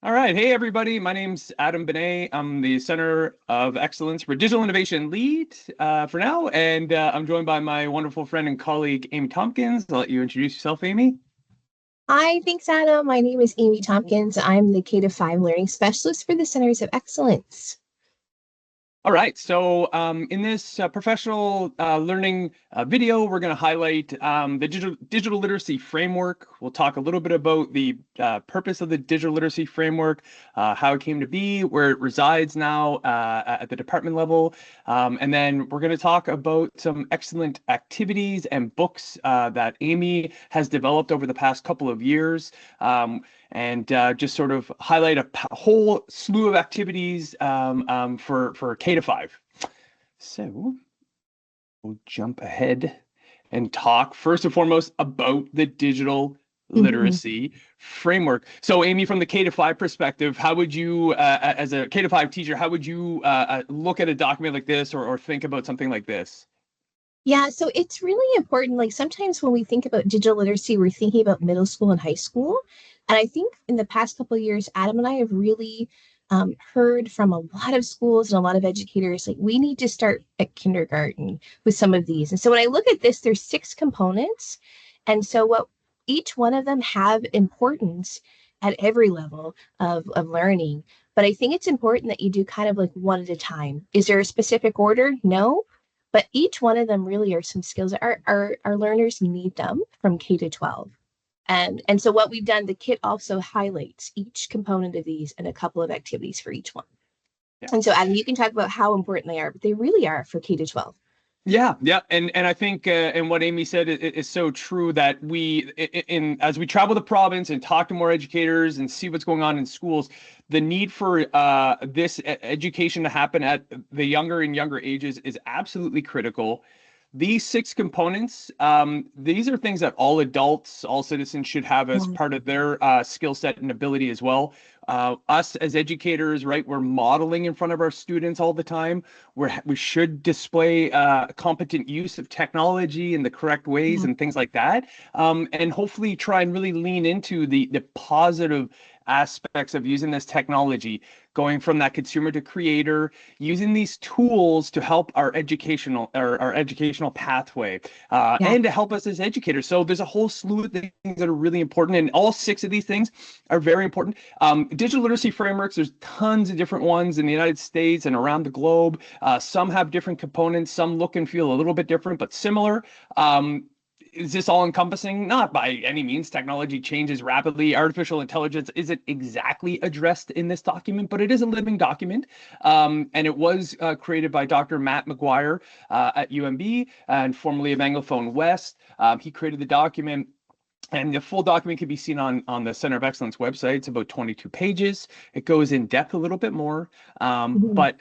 All right. Hey, everybody. My name's Adam Binet. I'm the Center of Excellence for Digital Innovation Lead for now. And I'm joined by my wonderful friend and colleague, Amy Tompkins. I'll let you introduce yourself, Amy. Hi, thanks, Adam. My name is Amy Tompkins. I'm the K-5 Learning Specialist for the Centers of Excellence. All right. So in this professional learning video, we're going to highlight the digital literacy framework. We'll talk a little bit about the purpose of the digital literacy framework, how it came to be, where it resides now at the department level. And then we're going to talk about some excellent activities and books that Amy has developed over the past couple of years. And just sort of highlight a whole slew of activities for K-5. So we'll jump ahead and talk first and foremost about the digital Mhm. literacy framework. So Amy, from the K-5 perspective, how would you, as a K-5 teacher, how would you look at a document like this or think about something like this? Yeah, so it's really important. Like sometimes when we think about digital literacy, we're thinking about middle school and high school. And I think in the past couple of years, Adam and I have really heard from a lot of schools and a lot of educators, like we need to start at kindergarten with some of these. And so when I look at this, there's six components. And so what each one of them have importance at every level of learning. But I think it's important that you do kind of like one at a time. Is there a specific order? No, but each one of them really are some skills that our learners need them from K to 12. And so what we've done, the kit also highlights each component of these and a couple of activities for each one. Yeah. And so Adam, you can talk about how important they are, but they really are for K to 12. Yeah, and I think and what Amy said is so true that in as we travel the province and talk to more educators and see what's going on in schools, the need for this education to happen at the younger and younger ages is absolutely critical. These six components, these are things that all adults, all citizens should have as Yeah. part of their skill set and ability as well. Us as educators, right, we're modeling in front of our students all the time. We should display competent use of technology in the correct ways Yeah. and things like that. And hopefully try and really lean into the positive aspects of using this technology, going from that consumer to creator, using these tools to help our educational pathway Yeah. and to help us as educators. So there's a whole slew of things that are really important, and all six of these things are very important. Digital literacy frameworks, there's tons of different ones in the United States and around the globe. Some have different components, some look and feel a little bit different but similar. Is this all encompassing? Not by any means. Technology changes rapidly. Artificial intelligence isn't exactly addressed in this document, but it is a living document. And it was created by Dr. Matt McGuire at UMB and formerly of Anglophone West. He created the document. And the full document can be seen on the Center of Excellence website. It's about 22 pages. It goes in depth a little bit more, Mhm. but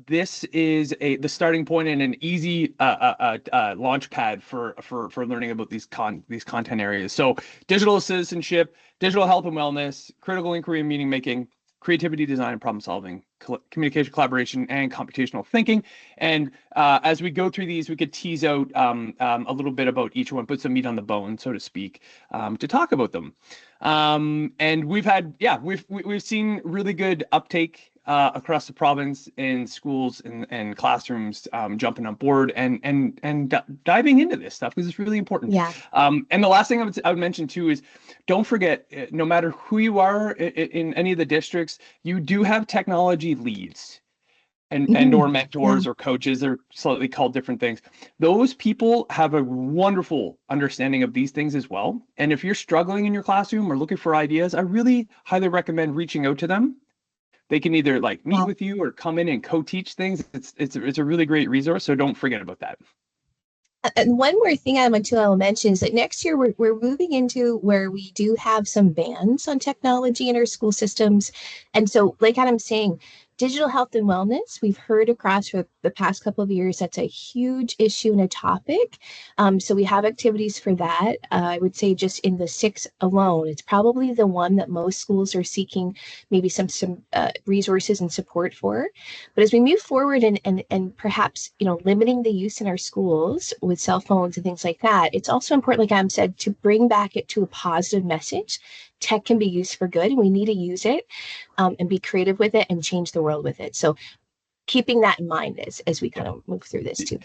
this is the starting point and an easy launch pad for learning about these content areas. So digital citizenship, digital health and wellness, critical inquiry and meaning making, creativity, design, and problem solving, communication, collaboration, and computational thinking. And as we go through these, we could tease out a little bit about each one, put some meat on the bone, so to speak, to talk about them. And we've seen really good uptake across the province in schools and classrooms, jumping on board and diving into this stuff because it's really important. Yeah. And the last thing I would mention too is don't forget, no matter who you are in any of the districts, you do have technology leads and or Mhm. Yeah. mentors or coaches. They're slightly called different things. Those people have a wonderful understanding of these things as well. And if you're struggling in your classroom or looking for ideas, I really highly recommend reaching out to them. They can either like meet Yeah. with you or come in and co-teach things. It's a really great resource, so don't forget about that. And one more thing I want to mention is that next year we're moving into where we do have some bans on technology in our school systems. And so, like Adam's saying, digital health and wellness, we've heard across for the past couple of years, that's a huge issue and a topic. So we have activities for that. I would say just in the six alone, it's probably the one that most schools are seeking maybe some resources and support for. But as we move forward and perhaps limiting the use in our schools with cell phones and things like that, it's also important, like Adam said, to bring back it to a positive message tech can be used for good, and we need to use it and be creative with it and change the world with it. So keeping that in mind as we kind of move through this too.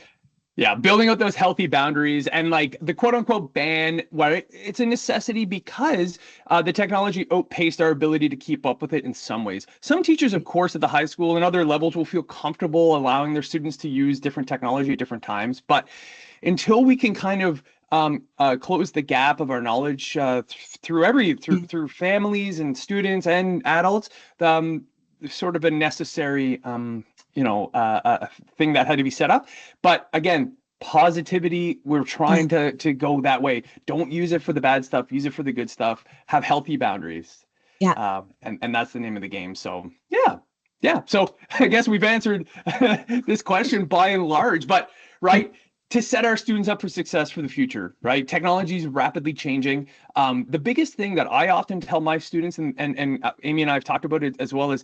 Yeah, building out those healthy boundaries and like the quote unquote ban, well, it's a necessity because the technology outpaced our ability to keep up with it in some ways. Some teachers, of course, at the high school and other levels will feel comfortable allowing their students to use different technology at different times. But until we can kind of close the gap of our knowledge through families and students and adults, sort of a necessary thing that had to be set up. But again, positivity, we're trying to go that way. Don't use it for the bad stuff, use it for the good stuff, have healthy boundaries. Yeah. And that's the name of the game. So yeah. So I guess we've answered this question by and large, but right, to set our students up for success for the future, right? Technology is rapidly changing. The biggest thing that I often tell my students, and Amy and I have talked about it as well, is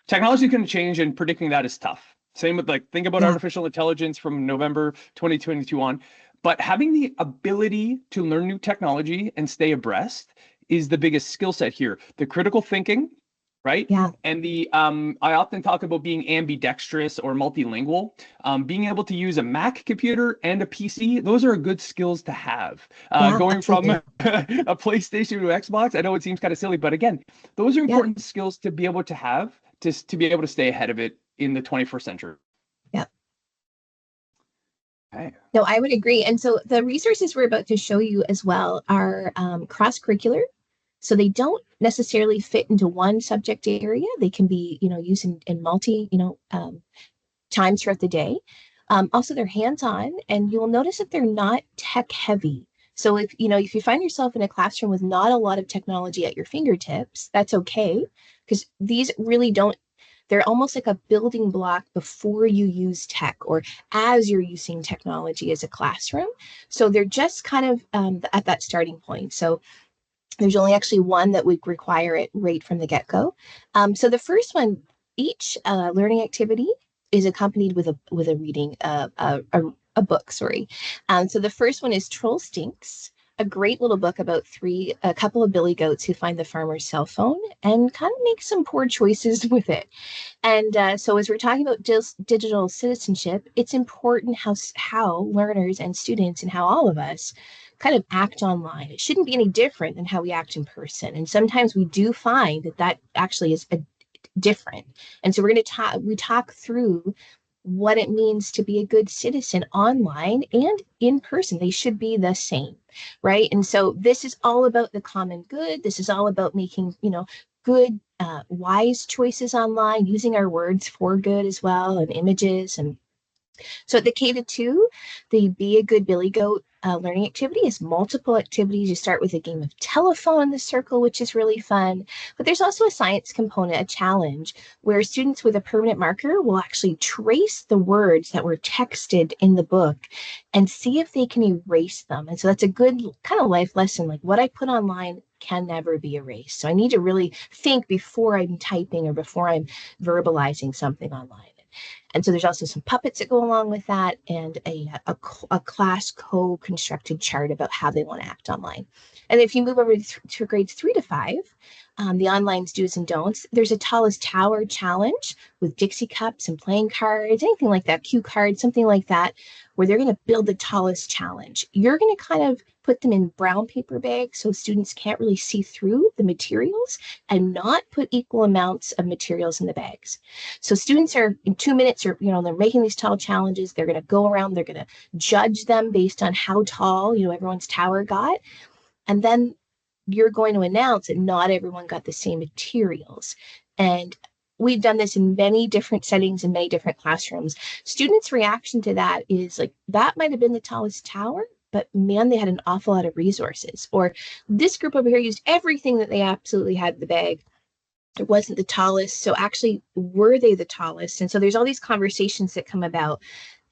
technology is going to change, and predicting that is tough. Same with think about artificial intelligence from November 2022 on. But having the ability to learn new technology and stay abreast is the biggest skill set here. The critical thinking, right? Yeah. And I often talk about being ambidextrous or multilingual. Being able to use a Mac computer and a PC, those are good skills to have. Going absolutely. From a PlayStation to Xbox, I know it seems kind of silly, but again, those are important skills to be able to have to be able to stay ahead of it in the 21st century. Yeah. Okay. No, I would agree. And so the resources we're about to show you as well are cross-curricular. So they don't necessarily fit into one subject area. They can be, used in multi, times throughout the day. Also, they're hands-on, and you'll notice that they're not tech-heavy. So if you find yourself in a classroom with not a lot of technology at your fingertips, that's okay, because these really don't. They're almost like a building block before you use tech or as you're using technology as a classroom. So they're just kind of at that starting point. So there's only actually one that would require it right from the get-go. So the first one, each learning activity is accompanied with a reading, a book, sorry. So the first one is Troll Stinks, a great little book about a couple of billy goats who find the farmer's cell phone and kind of make some poor choices with it. And so as we're talking about digital citizenship, it's important how learners and students and how all of us kind of act online. It shouldn't be any different than how we act in person. And sometimes we do find that actually is different. And so we're going to talk through what it means to be a good citizen online and in person. They should be the same, right? And so this is all about the common good. This is all about making, good, wise choices online, using our words for good as well, and images. And so at the K-2, the Be a Good Billy Goat learning activity is multiple activities. You start with a game of telephone in the circle, which is really fun. But there's also a science component, a challenge, where students with a permanent marker will actually trace the words that were texted in the book and see if they can erase them. And so that's a good kind of life lesson, like what I put online can never be erased. So I need to really think before I'm typing or before I'm verbalizing something online. And so there's also some puppets that go along with that, and a class co-constructed chart about how they want to act online. And if you move over to grades 3 to 5, the online's do's and don'ts, there's a tallest tower challenge with Dixie cups and playing cards, anything like that, cue cards, something like that, where they're going to build the tallest challenge. You're going to kind of put them in brown paper bags so students can't really see through the materials, and not put equal amounts of materials in the bags. So students are in 2 minutes, or they're making these tall challenges. They're going to go around, they're going to judge them based on how tall everyone's tower got. And then you're going to announce that not everyone got the same materials. And we've done this in many different settings in many different classrooms. Students' reaction to that is like, that might have been the tallest tower, but man, they had an awful lot of resources. Or this group over here used everything that they absolutely had in the bag. It wasn't the tallest. So actually, were they the tallest? And so there's all these conversations that come about.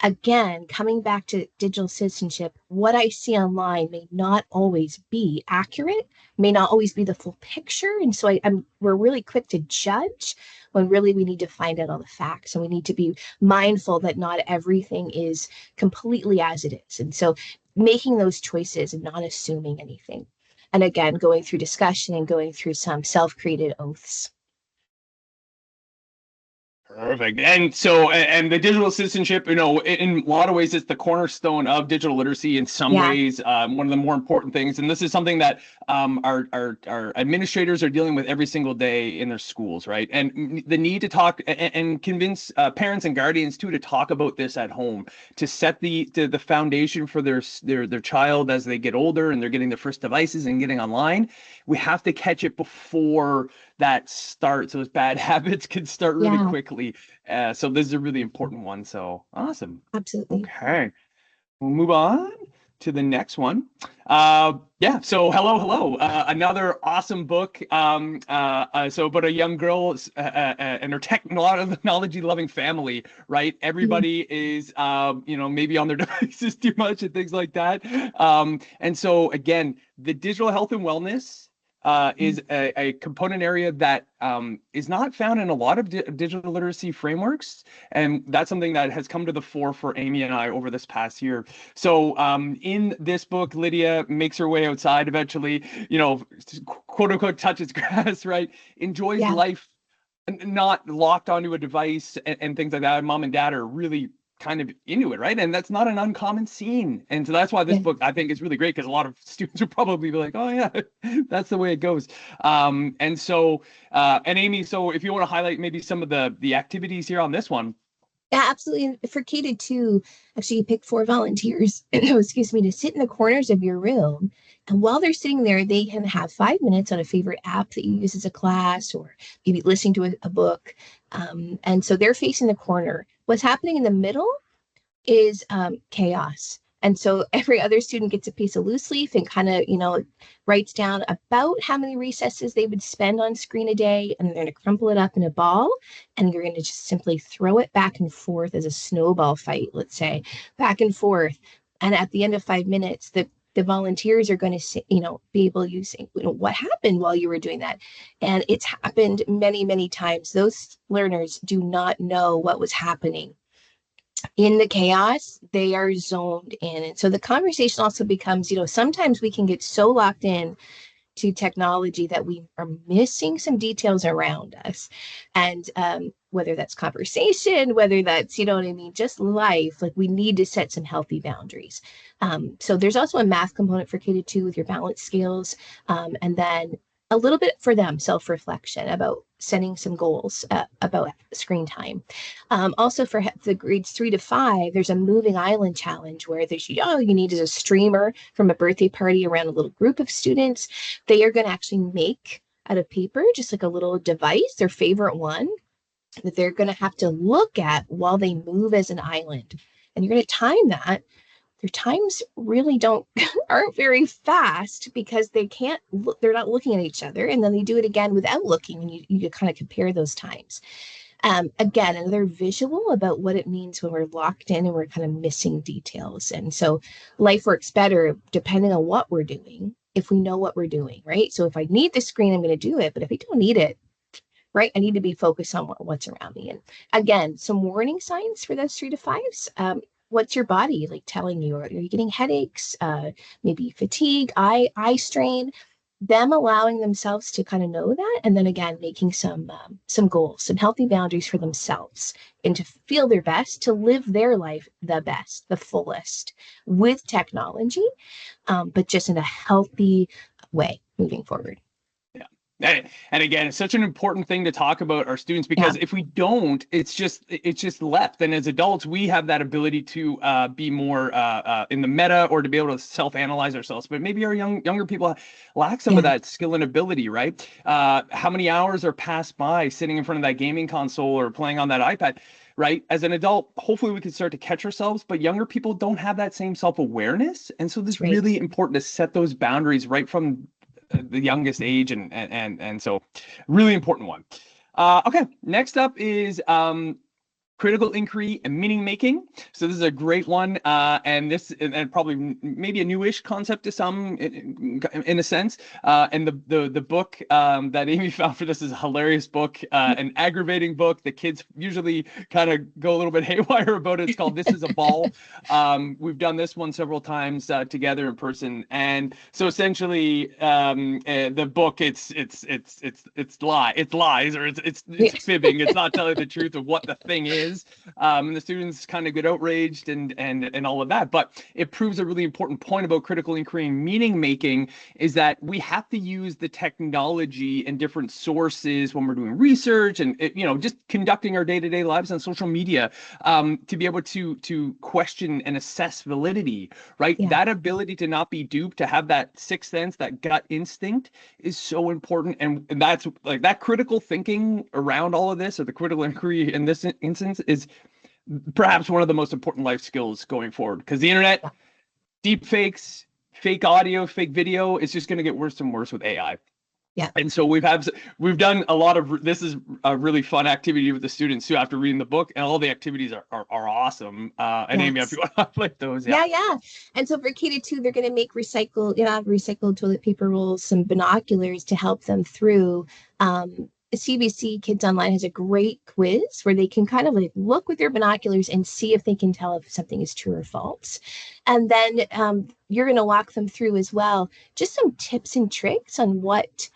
Again, coming back to digital citizenship, what I see online may not always be accurate, may not always be the full picture. And so we're really quick to judge when really we need to find out all the facts, and we need to be mindful that not everything is completely as it is. And so making those choices and not assuming anything. And again, going through discussion and going through some self-created oaths. Perfect. And so, and the digital citizenship, in a lot of ways, it's the cornerstone of digital literacy. In some Yeah. ways, one of the more important things. And this is something that our administrators are dealing with every single day in their schools, right? And the need to talk and convince parents and guardians too to talk about this at home, to set the foundation for their child as they get older and they're getting their first devices and getting online. We have to catch it before that starts. Those bad habits can start really Yeah, quickly. So this is a really important one. So awesome. absolutely. Okay, we'll move on to the next one. Yeah, so hello. Another awesome book. So about a young girl and her technology-loving family, right? Mhm. Everybody is, maybe on their devices too much and things like that. And so again, the digital health and wellness is a component area that is not found in a lot of digital literacy frameworks. And that's something that has come to the fore for Amy and I over this past year. So in this book, Lydia makes her way outside eventually, quote unquote, touches grass, right? Enjoys Yeah, life, not locked onto a device and things like that. Mom and dad are really kind of into it, right? And that's not an uncommon scene. And so that's why this yeah. book I think is really great, because a lot of students would probably be like, oh yeah, that's the way it goes. And Amy, so if you want to highlight maybe some of the activities here on this one. Yeah, absolutely. And for K-2, actually, you pick 4 volunteers, excuse me, to sit in the corners of your room. And while they're sitting there, they can have 5 minutes on a favorite app that you use as a class or maybe listening to a book. And so they're facing the corner. What's happening in the middle is chaos. And so every other student gets a piece of loose leaf and kind of, writes down about how many recesses they would spend on screen a day. And they're going to crumple it up in a ball. And you're going to just simply throw it back and forth as a snowball fight, let's say, back and forth. And at the end of 5 minutes, the volunteers are going to say, be able to say, what happened while you were doing that. And it's happened many, many times. Those learners do not know what was happening in the chaos. They are zoned in. And so the conversation also becomes, sometimes we can get so locked in to technology that we are missing some details around us. And whether that's conversation, whether that's, what I mean, just life, like we need to set some healthy boundaries. So there's also a math component for K-2 with your balance scales. And then a little bit for them, self-reflection about setting some goals about screen time. Also for the grades 3 to 5, there's a moving island challenge where there's, you need is a streamer from a birthday party around a little group of students. They are going to actually make out of paper, just like a little device, their favorite one, that they're going to have to look at while they move as an island. And you're going to time that. Their times really aren't very fast because they can't look, they're not looking at each other. And then they do it again without looking, and you kind of compare those times. Again, another visual about what it means when we're locked in and we're kind of missing details. And so life works better depending on what we're doing, if we know what we're doing, right? So if I need the screen, I'm going to do it. But if I don't need it, right, I need to be focused on what's around me. And again, some warning signs for those 3 to 5s. What's your body like telling you? Are you getting headaches, maybe fatigue, eye strain? Them allowing themselves to kind of know that, and then again making some goals, some healthy boundaries for themselves, and to feel their best, to live their life the best, the fullest with technology, but just in a healthy way moving forward. And again, it's such an important thing to talk about our students, Yeah, because if we don't, it's just left. And as adults, we have that ability to be more in the meta, or to be able to self-analyze ourselves. But maybe our younger people lack some of yeah, that skill and ability, right? How many hours are passed by sitting in front of that gaming console or playing on that iPad? Right. As an adult, hopefully we can start to catch ourselves, but younger people don't have that same self-awareness. And so that's it's right. really important to set those boundaries right from the youngest age, and so really important one. Okay, next up is critical inquiry and meaning making. So this is a great one, and probably maybe a newish concept to some, in a sense. And the book that Amy found for this is a hilarious book, an aggravating book. The kids usually kind of go a little bit haywire about it. It's called "This Is a Ball." We've done this one several times together in person, and so essentially, the book it's lies, or it's fibbing. It's not telling the truth of what the thing is. And the students kind of get outraged and all of that. But it proves a really important point about critical inquiry and meaning making, is that we have to use the technology and different sources when we're doing research and just conducting our day-to-day lives on social media, to be able to question and assess validity, right? Yeah. That ability to not be duped, to have that sixth sense, that gut instinct, is so important. And that's like that critical thinking around all of this, or the critical inquiry in this instance, is perhaps one of the most important life skills going forward, because the internet, deep fakes, fake audio, fake video, is just going to get worse and worse with AI. Yeah. And so we've done a lot of, this is a really fun activity with the students too, after reading the book, and all the activities are awesome. And Amy, if you want to highlight those. Yeah. And so for K-2, they're going to make recycled toilet paper rolls, some binoculars to help them through. CBC Kids Online has a great quiz where they can kind of like look with their binoculars and see if they can tell if something is true or false. And then you're going to walk them through as well, just some tips and tricks on what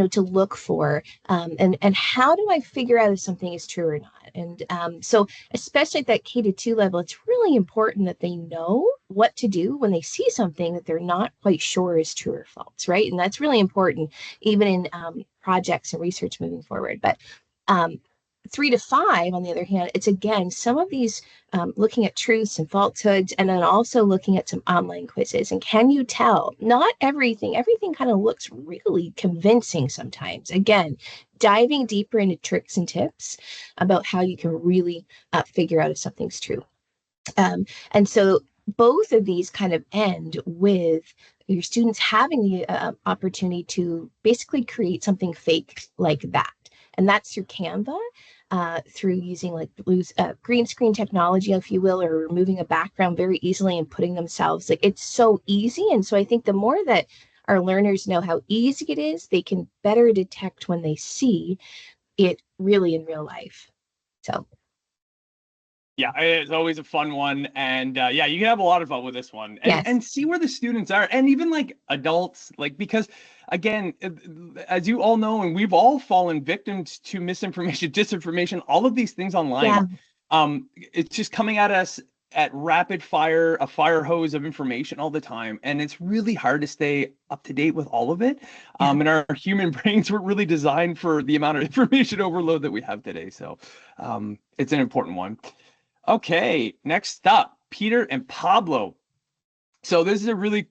to look for, and how do I figure out if something is true or not. And so especially at that K-2 level, it's really important that they know what to do when they see something that they're not quite sure is true or false, right? And that's really important even in projects and research moving forward. But 3 to 5, on the other hand, it's again some of these looking at truths and falsehoods, and then also looking at some online quizzes. And can you tell? Not everything kind of looks really convincing sometimes. Again, diving deeper into tricks and tips about how you can really figure out if something's true. And so both of these kind of end with your students having the opportunity to basically create something fake like that. And that's through Canva, through using like green screen technology, if you will, or removing a background very easily and putting themselves, like, it's so easy. And so I think the more that our learners know how easy it is, they can better detect when they see it really in real life. So. Yeah, it's always a fun one. And you can have a lot of fun with this one, and see where the students are, and even like adults, like, because again, as you all know, and we've all fallen victims to misinformation, disinformation, all of these things online. It's just coming at us at rapid fire, a fire hose of information all the time. And it's really hard to stay up to date with all of it. And our human brains weren't really designed for the amount of information overload that we have today. So it's an important one. Okay, next up, Peter and Pablo. So this is a really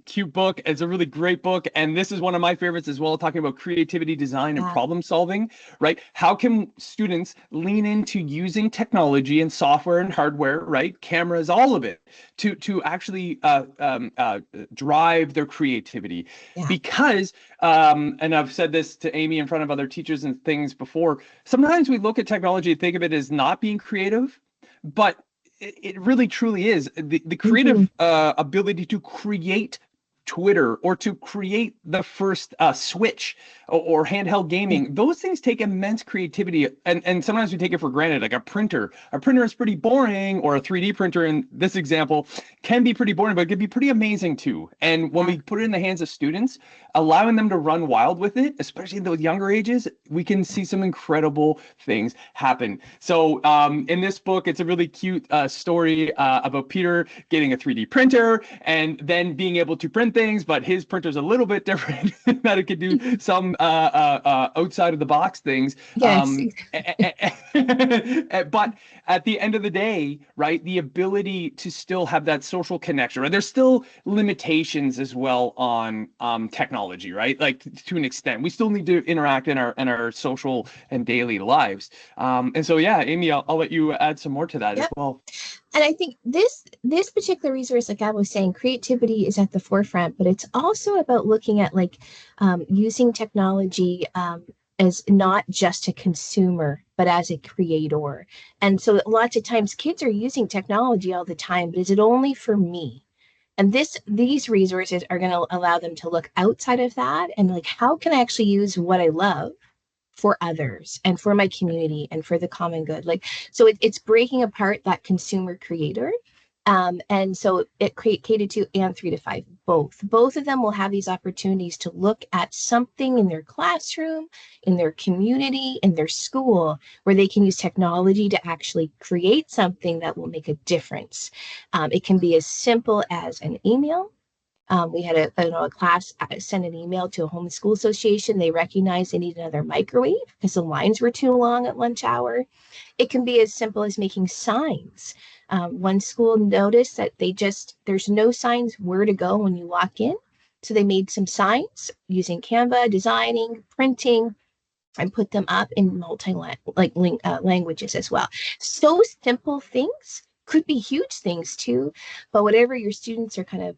cute book. It's a really great book. And this is one of my favorites as well, talking about creativity, design, and problem solving, right? How can students lean into using technology and software and hardware, right? Cameras, all of it, to actually drive their creativity. Because, and I've said this to Amy in front of other teachers and things before, sometimes we look at technology and think of it as not being creative, but it really truly is the creative ability to create Twitter, or to create the first Switch or handheld gaming. Those things take immense creativity, and sometimes we take it for granted. Like a printer is pretty boring, or a 3D printer in this example can be pretty boring, but it can be pretty amazing too. And when we put it in the hands of students, allowing them to run wild with it, especially in those younger ages, we can see some incredible things happen. So in this book, it's a really cute story about Peter getting a 3D printer and then being able to print things, but his printer's a little bit different that it could do some outside of the box things. But at the end of the day, right, the ability to still have that social connection, right? There's still limitations as well on technology, right? Like, to an extent, we still need to interact in our social and daily lives. And so, yeah, Amy, I'll let you add some more to that as well. And I think this particular resource, like I was saying, creativity is at the forefront, but it's also about looking at using technology as not just a consumer, but as a creator. And so lots of times kids are using technology all the time, but is it only for me? And these resources are going to allow them to look outside of that and like, how can I actually use what I love for others and for my community and for the common good? Like, so it's breaking apart that consumer creator. And so it create K-2 and 3 to 5, both of them will have these opportunities to look at something in their classroom, in their community, in their school, where they can use technology to actually create something that will make a difference. It can be as simple as an email. We had a class send an email to a homeschool association. They recognized they needed another microwave because the lines were too long at lunch hour. It can be as simple as making signs. One school noticed that there's no signs where to go when you walk in. So they made some signs using Canva, designing, printing, and put them up in languages as well. So simple things could be huge things too, but whatever your students are kind of,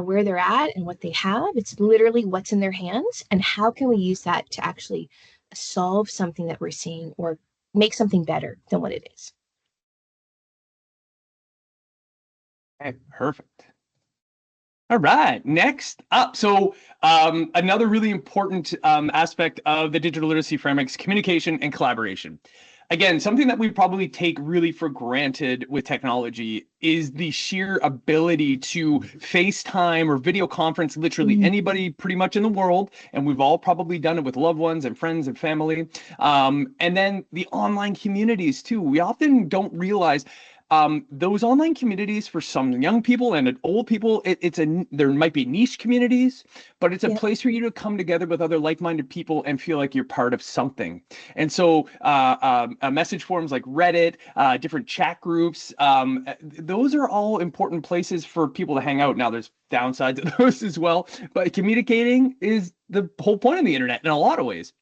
where they're at and what they have, it's literally what's in their hands and how can we use that to actually solve something that we're seeing or make something better than what it is. Okay, perfect. All right, next up. So another really important aspect of the digital literacy framework is communication and collaboration. Again, something that we probably take really for granted with technology is the sheer ability to FaceTime or video conference literally anybody pretty much in the world. And we've all probably done it with loved ones and friends and family. And then the online communities too. We often don't realize those online communities for some young people and old people, there might be niche communities, but it's a place for you to come together with other like-minded people and feel like you're part of something. And so message forums like Reddit, different chat groups, those are all important places for people to hang out. Now there's downsides to those as well, but communicating is the whole point of the internet in a lot of ways.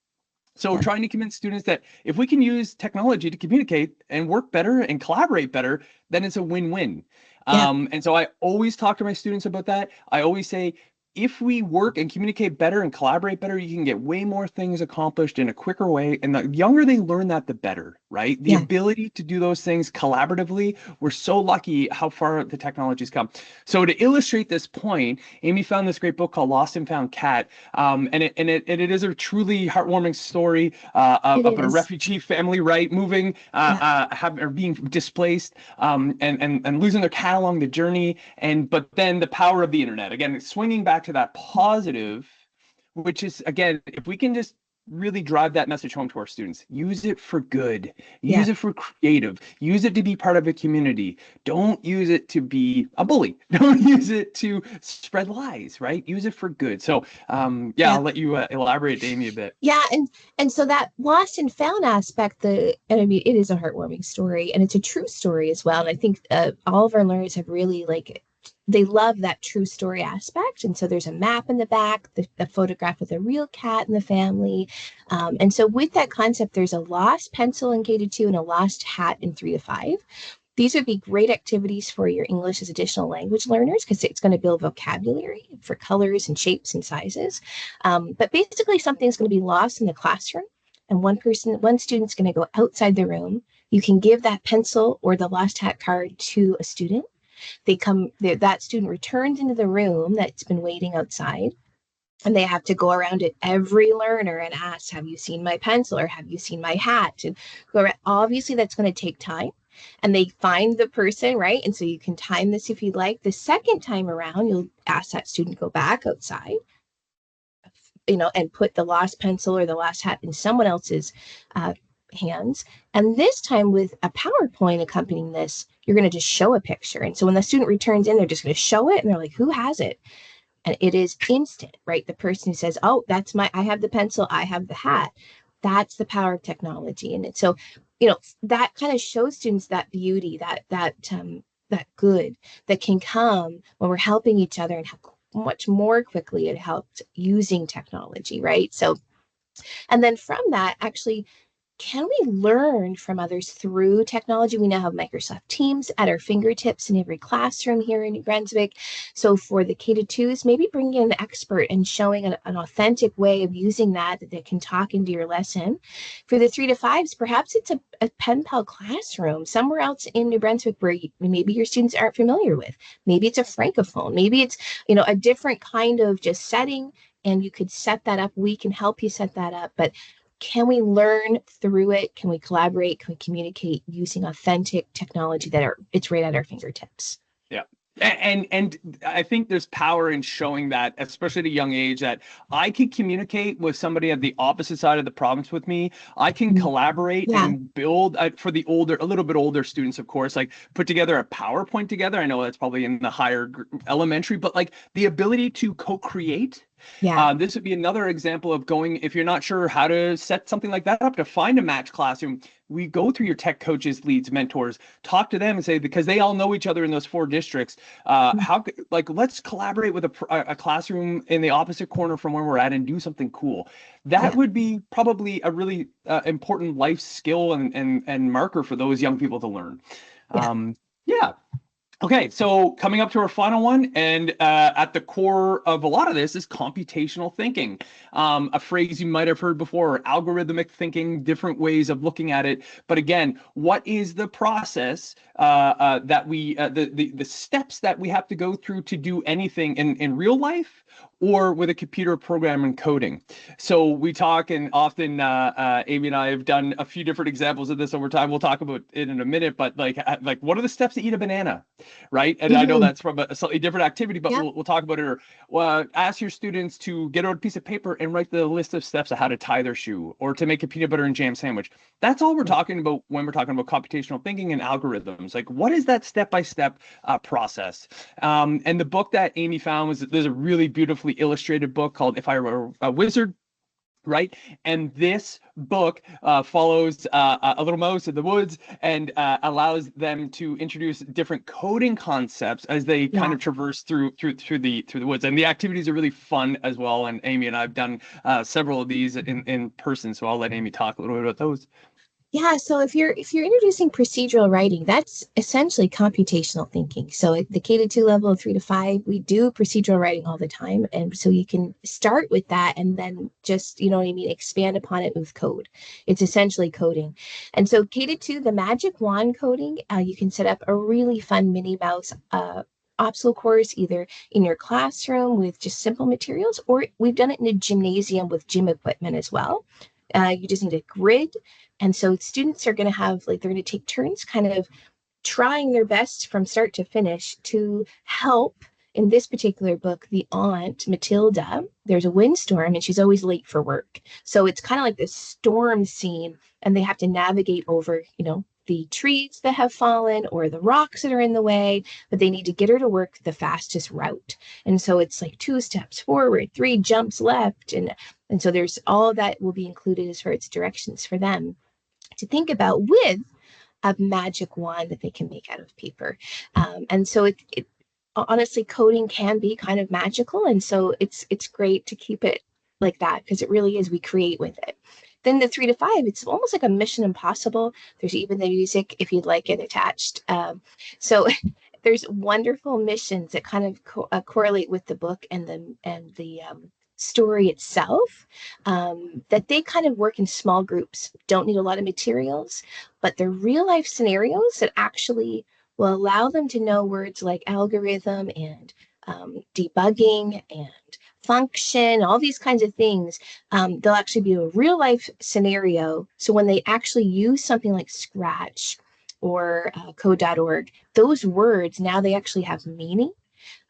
So trying to convince students that if we can use technology to communicate and work better and collaborate better, then it's a win-win. And so I always talk to my students about that. I always say, if we work and communicate better and collaborate better, you can get way more things accomplished in a quicker way. And the younger they learn that, the better, right? The ability to do those things collaboratively. We're so lucky how far the technology's come. So to illustrate this point, Amy found this great book called Lost and Found Cat. And it is a truly heartwarming story of a refugee family, right? Moving, or being displaced, and losing their cat along the journey. But then the power of the internet, again, swinging back to that positive, which is, again, if we can just really drive that message home to our students, use it for good, use it for creative, use it to be part of a community. Don't use it to be a bully. Don't use it to spread lies, right? Use it for good. So I'll let you elaborate, Amy, a bit. Yeah, and so that lost and found aspect, and I mean, it is a heartwarming story, and it's a true story as well. And I think all of our learners have really they love that true story aspect. And so there's a map in the back, the photograph with a real cat in the family. And so with that concept, there's a lost pencil in K-2 and a lost hat in 3 to 5. These would be great activities for your English as additional language learners because it's going to build vocabulary for colors and shapes and sizes. But basically, something's going to be lost in the classroom, and one student's going to go outside the room. You can give that pencil or the lost hat card to a student. That student returns into the room that's been waiting outside, and they have to go around to every learner and ask, have you seen my pencil or have you seen my hat? And go around. Obviously, that's going to take time. And they find the person, right? And so you can time this if you'd like. The second time around, you'll ask that student go back outside, and put the lost pencil or the lost hat in someone else's hands. And this time with a PowerPoint accompanying this, you're going to just show a picture. And so when the student returns in, they're just going to show it and they're like, who has it? And it is instant, right? The person who says, oh, I have the pencil, I have the hat. That's the power of technology. And so, that kind of shows students that beauty, that good that can come when we're helping each other and how much more quickly it helped using technology, right? So, and then from that, actually, can we learn from others through technology? We now have Microsoft Teams at our fingertips in every classroom here in New Brunswick. So for the K-2s, maybe bring in an expert and showing an authentic way of using that can talk into your lesson. For the 3 to 5s, perhaps it's a pen pal classroom somewhere else in New Brunswick where maybe your students aren't familiar with. Maybe it's a francophone. Maybe it's, a different kind of just setting, and you could set that up. We can help you set that up. But can we learn through it? Can we collaborate? Can we communicate using authentic technology it's right at our fingertips? Yeah. And I think there's power in showing that, especially at a young age, that I can communicate with somebody at the opposite side of the province with me. I can collaborate and build for the a little bit older students, of course, like put together a PowerPoint together. I know that's probably in the higher elementary, but like the ability to co-create. This would be another example of going, if you're not sure how to set something like that up, to find a match classroom. We go through your tech coaches, leads, mentors, talk to them and say, because they all know each other in those 4 districts, let's collaborate with a classroom in the opposite corner from where we're at and do something cool. That would be probably a really important life skill and marker for those young people to learn. Okay, so coming up to our final one, and at the core of a lot of this is computational thinking, a phrase you might have heard before, algorithmic thinking, different ways of looking at it. But again, what is the process that the steps that we have to go through to do anything in real life or with a computer program and coding? So we talk, and often Amy and I have done a few different examples of this over time. We'll talk about it in a minute, but like what are the steps to eat a banana? Right. And I know that's from a slightly different activity, but we'll talk about it. Or ask your students to get out a piece of paper and write the list of steps of how to tie their shoe or to make a peanut butter and jam sandwich. That's all we're talking about when we're talking about computational thinking and algorithms. Like, what is that step-by-step process? And the book that Amy found there's a really beautifully illustrated book called If I Were a Wizard. Right. And this book follows a little mouse in the woods and allows them to introduce different coding concepts as they kind of traverse through the woods. And the activities are really fun as well. And Amy and I have done several of these in person. So I'll let Amy talk a little bit about those. Yeah, so if you're introducing procedural writing, that's essentially computational thinking. So at the K-2 level, 3 to 5, we do procedural writing all the time, and so you can start with that and then just expand upon it with code. It's essentially coding, and so K-2, the magic wand coding, you can set up a really fun Minnie Mouse obstacle course either in your classroom with just simple materials, or we've done it in a gymnasium with gym equipment as well. You just need a grid. And so students are going to they're going to take turns kind of trying their best from start to finish to help. In this particular book, the aunt, Matilda, there's a windstorm and she's always late for work. So it's kind of like this storm scene, and they have to navigate over, the trees that have fallen or the rocks that are in the way, but they need to get her to work the fastest route. And so it's like 2 steps forward, 3 jumps left. And so there's all that will be included as far as directions for them to think about with a magic wand that they can make out of paper. And so it honestly, coding can be kind of magical. And so it's great to keep it like that, because it really is, we create with it. Then the 3 to 5, it's almost like a Mission Impossible. There's even the music, if you'd like it, attached. So there's wonderful missions that kind of correlate with the book and the story itself, that they kind of work in small groups, don't need a lot of materials, but they're real life scenarios that actually will allow them to know words like algorithm and debugging and function, all these kinds of things. They'll actually be a real life scenario. So when they actually use something like Scratch or code.org, those words, now they actually have meaning.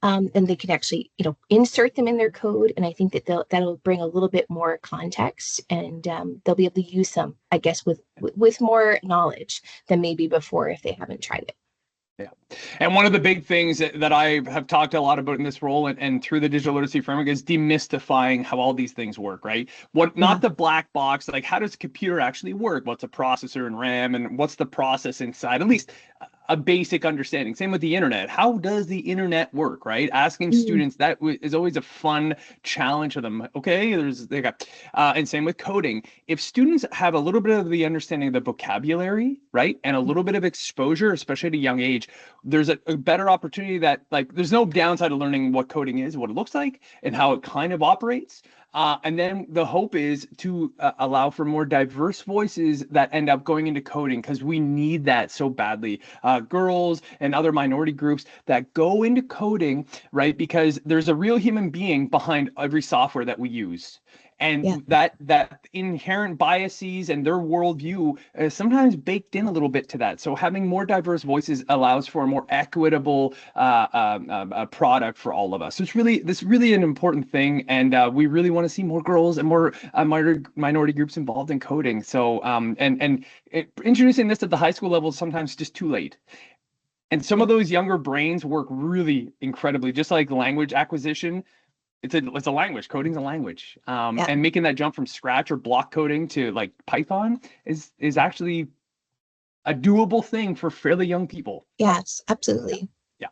And they can actually, insert them in their code. And I think that that'll bring a little bit more context, and they'll be able to use them, I guess, with more knowledge than maybe before if they haven't tried it. Yeah. And one of the big things that I have talked a lot about in this role and through the digital literacy framework is demystifying how all these things work, right? Not the black box, like how does a computer actually work? What's a processor and RAM, and what's the process inside? At least a basic understanding. Same with the internet. How does the internet work, right? Asking Mm, students that is always a fun challenge for them. Okay, they got, and same with coding. If students have a little bit of the understanding of the vocabulary, right, and a little bit of exposure, especially at a young age, there's a better opportunity that, like, there's no downside of learning what coding is, what it looks like, and how it kind of operates. And then the hope is to allow for more diverse voices that end up going into coding, because we need that so badly. Girls and other minority groups that go into coding, right? Because there's a real human being behind every software that we use. yeah. And that inherent biases and their worldview is sometimes baked in a little bit to that. So having more diverse voices allows for a more equitable product for all of us. So this really an important thing, and we really want to see more girls and more minority groups involved in coding. So introducing this at the high school level is sometimes just too late. And some Yeah. of those younger brains work really incredibly, just like language acquisition. It's a language. Coding's a language. Yeah. And making that jump from scratch or block coding to like Python is actually a doable thing for fairly young people. Yes, absolutely. Yeah.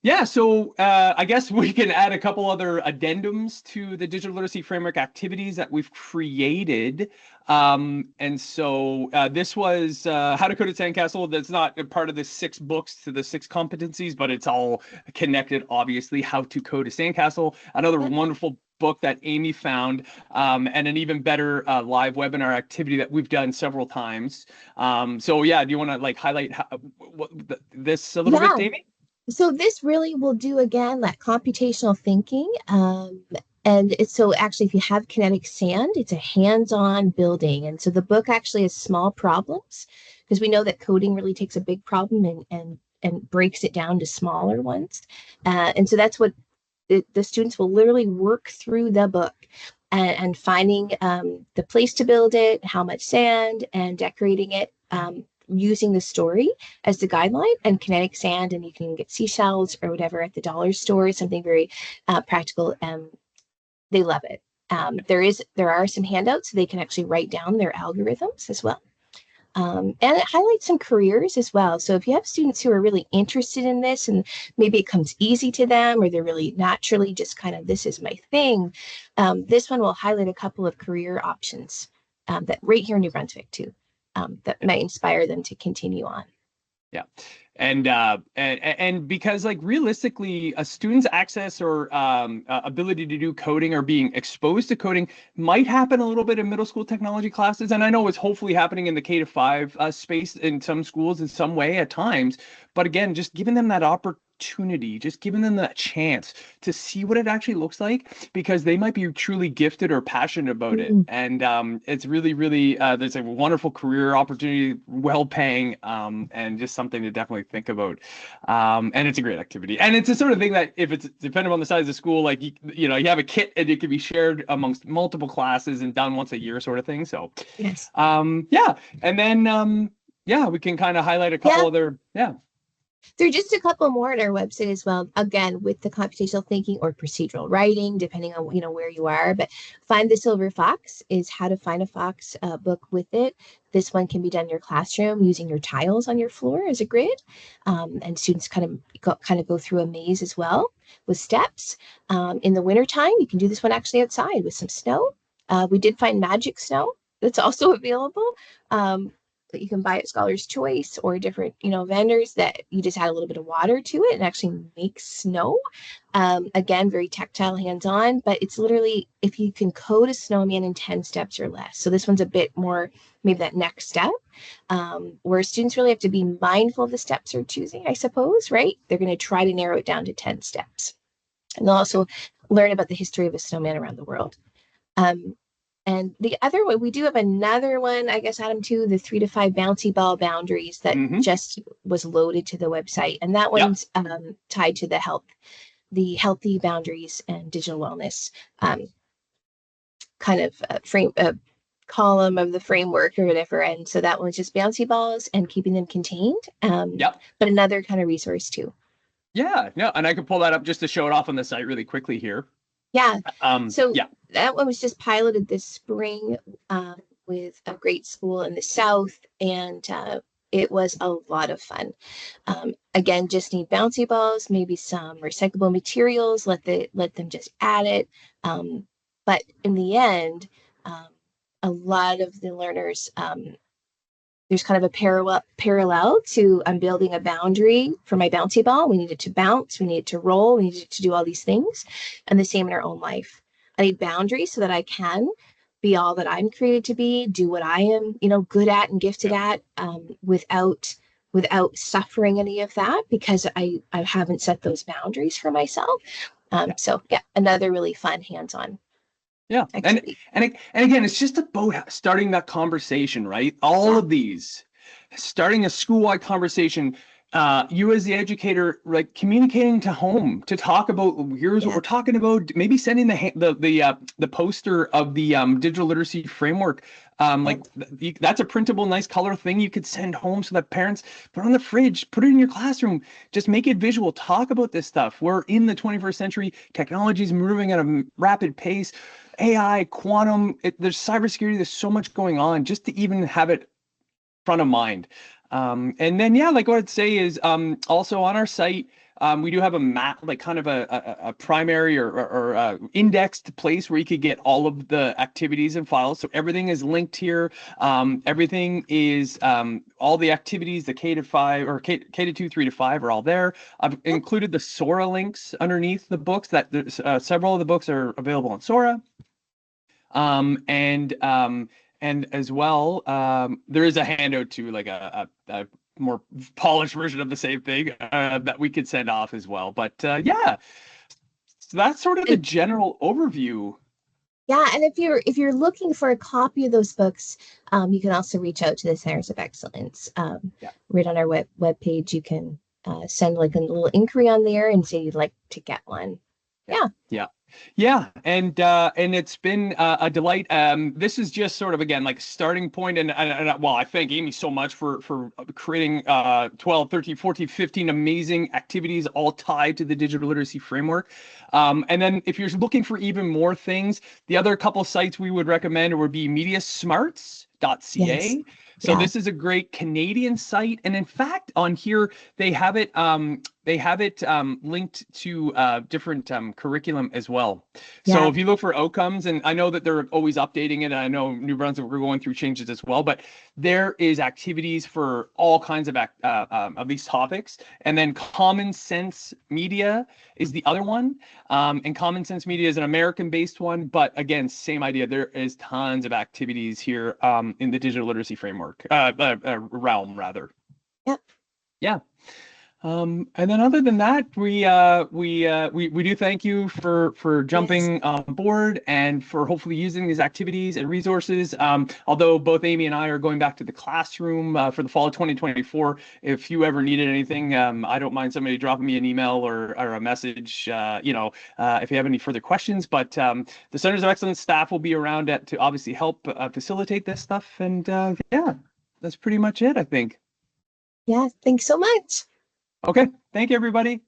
Yeah, so I guess we can add a couple other addendums to the digital literacy framework activities that we've created. And so this was How to Code at Sandcastle. That's not a part of the 6 books to the 6 competencies, but it's all connected, obviously. How to Code a Sandcastle, another Yep. wonderful book that Amy found, and an even better live webinar activity that we've done several times. So yeah, do you want to like highlight this a little bit, Yeah. Amy? So this really will do again that computational thinking. And it's so actually, if you have kinetic sand, it's a hands-on building. And so the book actually has small problems because we know that coding really takes a big problem and breaks it down to smaller ones. And so that's what the students will literally work through the book and finding the place to build it, how much sand, and decorating it using the story as the guideline and kinetic sand. And you can get seashells or whatever at the dollar store, something very practical. They love it. There are some handouts so they can actually write down their algorithms as well. And it highlights some careers as well. So if you have students who are really interested in this and maybe it comes easy to them or they're really naturally just kind of, this is my thing, this one will highlight a couple of career options that right here in New Brunswick too, that might inspire them to continue on. Yeah. And because like realistically a student's access or ability to do coding or being exposed to coding might happen a little bit in middle school technology classes, and I know it's hopefully happening in the K-5 space in some schools in some way at times, but again, just giving them that opportunity, just giving them that chance to see what it actually looks like, because they might be truly gifted or passionate about it. Mm, And it's really there's a wonderful career opportunity, well paying, and just something to definitely think about. And it's a great activity, and it's the sort of thing that if it's dependent on the size of the school, like you know, you have a kit and it can be shared amongst multiple classes and done once a year sort of thing. So yes. yeah. And then yeah, we can kind of highlight a Yeah. couple other, yeah. There are just a couple more on our website as well. Again, with the computational thinking or procedural writing, depending on where you are. But Find the Silver Fox is how to find a fox book with it. This one can be done in your classroom using your tiles on your floor as a grid, and students kind of go through a maze as well with steps. In the wintertime, you can do this one actually outside with some snow. We did find magic snow that's also available. That you can buy at Scholar's Choice or different, vendors that you just add a little bit of water to it and actually makes snow. Again, very tactile, hands-on, but it's literally if you can code a snowman in 10 steps or less. So this one's a bit more maybe that next step, where students really have to be mindful of the steps they're choosing, I suppose, right? They're going to try to narrow it down to 10 steps. And they'll also learn about the history of a snowman around the world. And the other one, we do have another one, I guess, Adam, too, the 3 to 5 bouncy ball boundaries that just was loaded to the website. And that Yep. one's tied to the healthy boundaries and digital wellness kind of column of the framework or whatever. And so that one's just bouncy balls and keeping them contained. Yep. But another kind of resource, too. Yeah, no, and I can pull that up just to show it off on the site really quickly here. Yeah. So yeah. that one was just piloted this spring with a great school in the South. And it was a lot of fun. Again, just need bouncy balls, maybe some recyclable materials, let them just add it. But in the end, a lot of the learners, there's kind of a parallel to I'm building a boundary for my bouncy ball. We need it to bounce, we need it to roll, we need it to do all these things. And the same in our own life. I need boundaries so that I can be all that I'm created to be, do what I am, good at and gifted at, without suffering any of that, because I haven't set those boundaries for myself. So yeah, another really fun hands-on. Yeah. And again, it's just about starting that conversation, right? All of these, starting a school-wide conversation, you as the educator, like communicating to home to talk about, here's what we're talking about, maybe sending the poster of the digital literacy framework. That's a printable, nice color thing you could send home so that parents put it on the fridge, put it in your classroom, just make it visual, talk about this stuff. We're in the 21st century, technology is moving at a rapid pace. AI, quantum, there's cybersecurity, there's so much going on just to even have it front of mind. And then, like what I'd say is also on our site, we do have a map, like kind of a primary or indexed place where you could get all of the activities and files. So everything is linked here. Everything is all the activities, the K-5 or K-2, 3 to 5 are all there. I've included the Sora links underneath the books. That several of the books are available on Sora. And as well, there is a handout to like a more polished version of the same thing that we could send off as well. But yeah, so that's sort of the general overview. Yeah, and if you're looking for a copy of those books, you can also reach out to the Centers of Excellence. Right on our webpage, you can send like a little inquiry on there and say you'd like to get one. Yeah, and it's been a delight. This is just sort of, again, like starting point, and well, I thank Amy so much for creating 12, 13, 14, 15 amazing activities all tied to the digital literacy framework. And then if you're looking for even more things, the other couple sites we would recommend would be mediasmarts.ca. Yes. So this is a great Canadian site, and in fact, on here they have it linked to different curriculum as well. So if you look for outcomes, and I know that they're always updating it, and I know New Brunswick, we're going through changes as well, but there is activities for all kinds of these topics. And then Common Sense Media is the other one, and Common Sense Media is an American-based one, but again, same idea. There is tons of activities here in the digital literacy framework realm, rather. Yep. Yeah. And then other than that, we do thank you for jumping on board and for hopefully using these activities and resources. Although both Amy and I are going back to the classroom for the fall of 2024, if you ever needed anything, I don't mind somebody dropping me an email or a message, if you have any further questions. But the Centers of Excellence staff will be around to obviously help facilitate this stuff. And yeah, that's pretty much it, I think. Yeah, thanks so much. Okay, thank you, everybody.